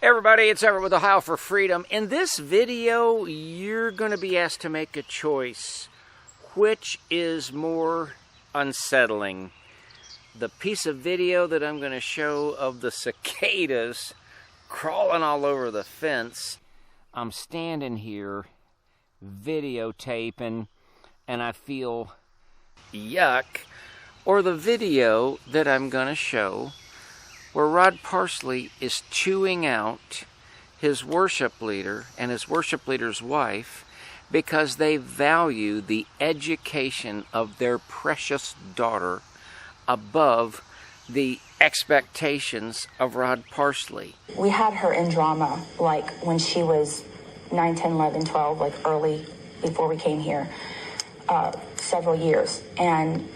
Hey everybody, it's Everett with Ohio for Freedom. In this video, you're going to be asked to make a choice. Which is more unsettling? The piece of video that I'm going to show of the cicadas crawling all over the fence. I'm standing here videotaping and I feel yuck. Or the video that I'm going to show where Rod Parsley is chewing out his worship leader and his worship leader's wife because they value the education of their precious daughter above the expectations of Rod Parsley. We had her in drama like when she was 9, 10, 11, 12, like early before we came here, several years. And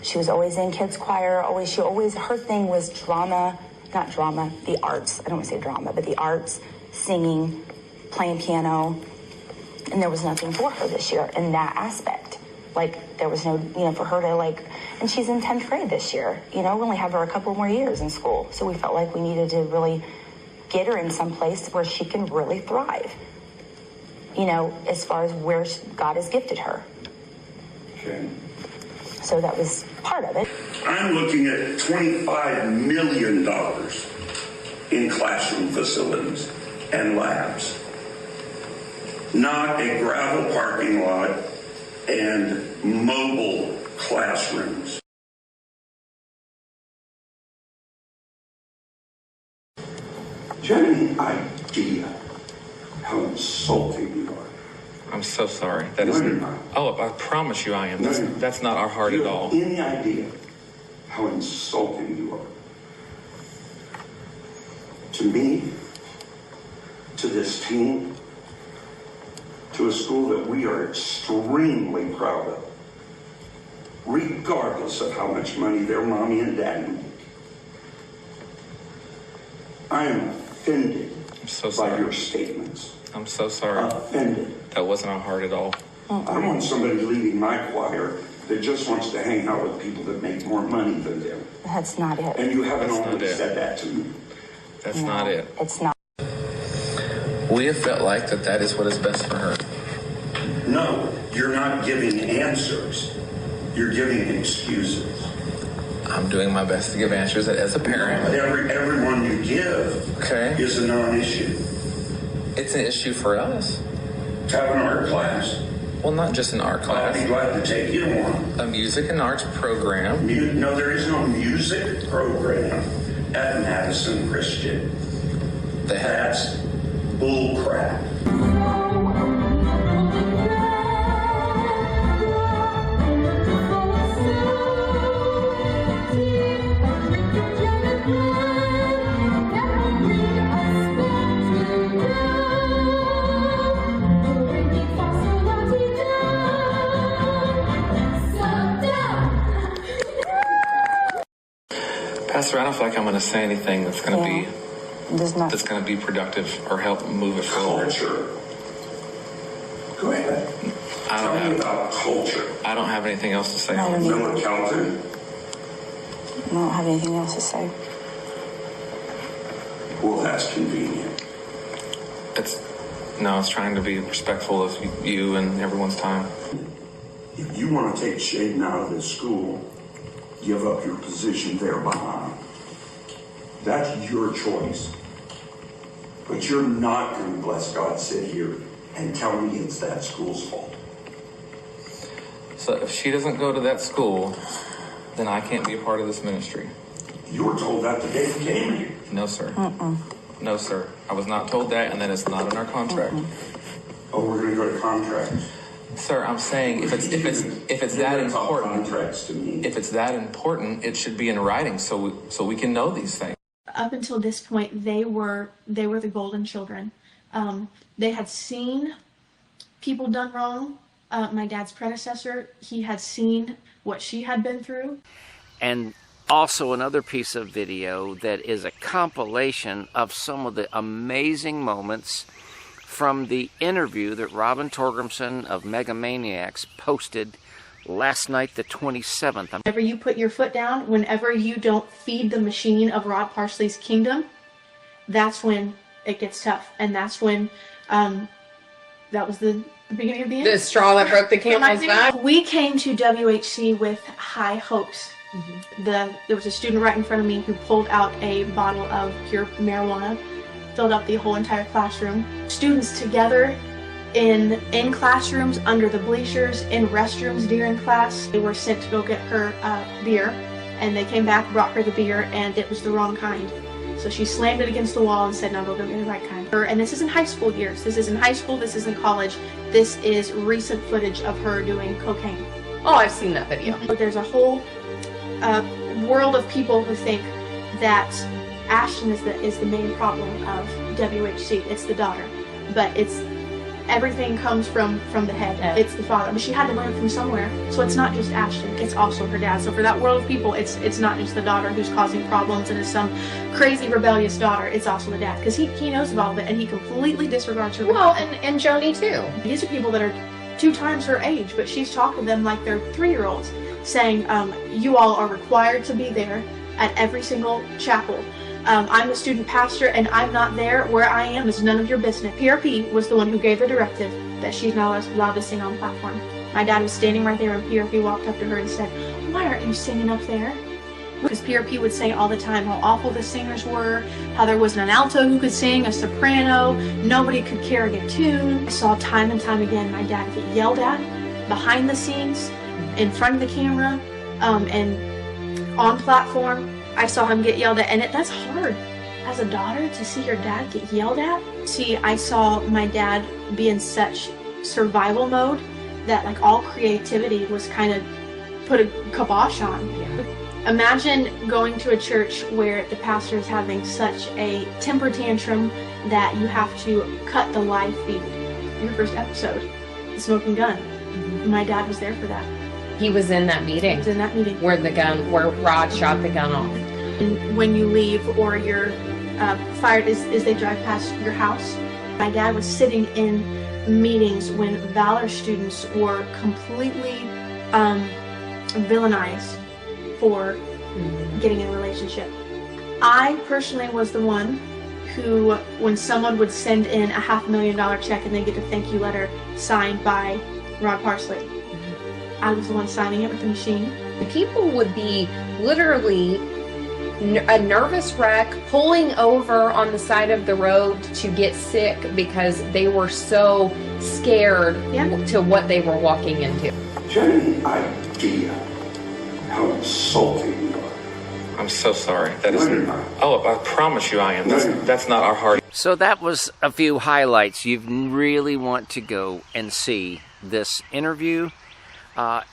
she was always in kids choir, her thing was drama, not drama, the arts. I don't want to say drama, but the arts, singing, playing piano. And there was nothing for her this year in that aspect. Like, there was no, for her to and she's in 10th grade this year. We only have her a couple more years in school. So we felt like we needed to really get her in some place where she can really thrive. As far as where God has gifted her. Okay. So that was part of it. I'm looking at $25 million in classroom facilities and labs. Not a gravel parking lot and mobile classrooms. Do you have any idea how insulting you are? I'm so sorry. Not. Oh, I promise you I am. That's not our heart at all. Do you have any idea how insulting you are? To me, to this team, to a school that we are extremely proud of, regardless of how much money their mommy and daddy make. I am offended by your statements. I'm so sorry. Offended. That wasn't our heart at all. I want somebody leading my choir that just wants to hang out with people that make more money than them. That's not it. And you haven't already said that to me. That's not it. It's not. We have felt like that is what is best for her. No, you're not giving answers. You're giving excuses. I'm doing my best to give answers as a parent. But everyone you give is a non-issue. It's an issue for us. Have an art class. Well, not just an art class. I'll be glad to take you to one. A music and arts program. No, there is no music program at Madison Christian. That's bull crap. Pastor, I don't feel like I'm going to say anything that's going to be productive or help move it forward. Culture. Go ahead. Tell me about culture. I don't have anything else to say. Miller Calvin. I don't have anything else to say. Well, that's convenient. It's trying to be respectful of you and everyone's time. If you want to take Shaden out of this school, give up your position there behind. That's your choice. But you're not going to, bless God, sit here and tell me it's that school's fault. So if she doesn't go to that school, then I can't be a part of this ministry. You were told that the day you came here. No, sir. No, sir. I was not told that, and that is not in our contract. Oh, we're going to go to contracts. Sir, I'm saying if it's that important, contracts to me. if it's that important, it should be in writing so we can know these things. Up until this point, they were the golden children. They had seen people done wrong. My dad's predecessor, he had seen what she had been through. And also another piece of video that is a compilation of some of the amazing moments from the interview that Robin Torgrimson of Megamaniacs posted last night, the 27th. Whenever you put your foot down, whenever you don't feed the machine of Rod Parsley's kingdom, that's when it gets tough. And that's when that was the beginning of the end. The straw that broke the camel's back. We came to WHC with high hopes. There was a student right in front of me who pulled out a bottle of pure marijuana, filled up the whole entire classroom. Students together in classrooms, under the bleachers, in restrooms during class. They were sent to go get her beer, and they came back, brought her the beer, and it was the wrong kind. So she slammed it against the wall and said, "No, go get me the right kind." And this isn't high school years. This isn't high school. This isn't college. This is recent footage of her doing cocaine. Oh, I've seen that video. But there's a whole world of people who think that Ashton is the main problem of WHC. It's the daughter, but everything comes from the head. It's the father, but she had to learn from somewhere. So it's not just Ashton, it's also her dad. So for that world of people, it's not just the daughter who's causing problems and is some crazy rebellious daughter. It's also the dad, because he knows about it and he completely disregards her. Well, and Joni too. These are people that are 2 times her age, but she's talking to them like they're 3-year-olds, saying, "You all are required to be there at every single chapel. I'm a student pastor and I'm not there. Where I am is none of your business." PRP was the one who gave the directive that she's not allowed to sing on the platform. My dad was standing right there and PRP walked up to her and said, "Why aren't you singing up there?" Because PRP would say all the time how awful the singers were, how there wasn't an alto who could sing, a soprano, nobody could carry a tune. I saw time and time again my dad get yelled at behind the scenes, in front of the camera, and on platform. I saw him get yelled at, and that's hard as a daughter to see your dad get yelled at. See, I saw my dad be in such survival mode that like all creativity was kind of put a kibosh on. Yeah. Imagine going to a church where the pastor is having such a temper tantrum that you have to cut the live feed. Your first episode, The Smoking Gun. My dad was there for that. He was in that meeting. He was in that meeting. Where Rod shot the gun off. And when you leave or you're fired as they drive past your house, my dad was sitting in meetings when Valor students were completely villainized for getting in a relationship. I personally was the one who, when someone would send in a $500,000 check and they get a thank you letter signed by ROD Parsley, I was the one signing it with the machine. People would be literally a nervous wreck, pulling over on the side of the road to get sick because they were so scared to what they were walking into. Do you have any idea how insulting you are? I'm so sorry. That is. You're not. Oh, I promise you I am. That's not our heart. So that was a few highlights. You really want to go and see this interview.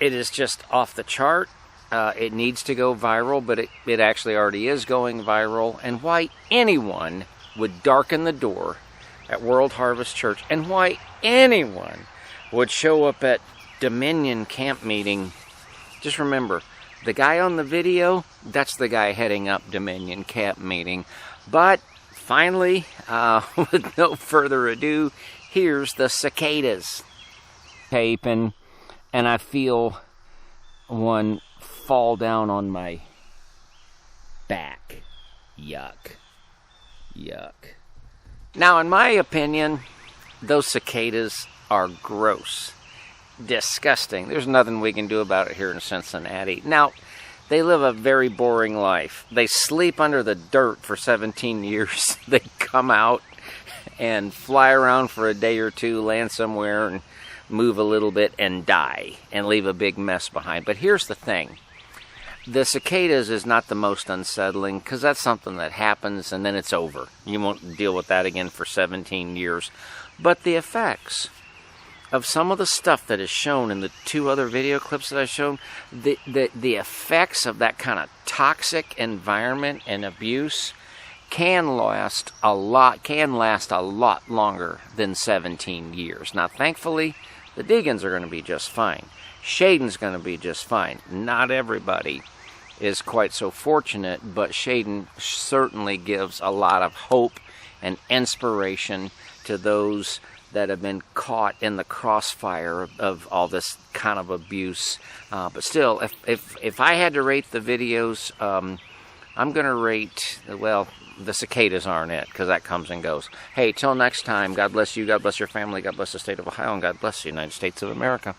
It is just off the chart. It needs to go viral, but it actually already is going viral. And why anyone would darken the door at World Harvest Church, and why anyone would show up at Dominion camp meeting. Just remember, the guy on the video, that's the guy heading up Dominion camp meeting. But finally, with no further ado, here's the Cicadas tape, and I feel one fall down on my back. Yuck. Yuck. Now, in my opinion, those cicadas are gross. Disgusting. There's nothing we can do about it here in Cincinnati. Now, they live a very boring life. They sleep under the dirt for 17 years. They come out and fly around for a day or two, land somewhere, and move a little bit and die and leave a big mess behind. But here's the thing. The cicadas is not the most unsettling, because that's something that happens and then it's over. You won't deal with that again for 17 years. But the effects of some of the stuff that is shown in the 2 other video clips that I showed, the effects of that kind of toxic environment and abuse can last a lot longer than 17 years. Now, thankfully, the Deegans are going to be just fine. Shaden's going to be just fine. Not everybody is quite so fortunate, but Shaden certainly gives a lot of hope and inspiration to those that have been caught in the crossfire of all this kind of abuse. But still, if I had to rate the videos, I'm going to rate, well, the cicadas aren't it, because that comes and goes. Hey, till next time, God bless you, God bless your family, God bless the state of Ohio, and God bless the United States of America.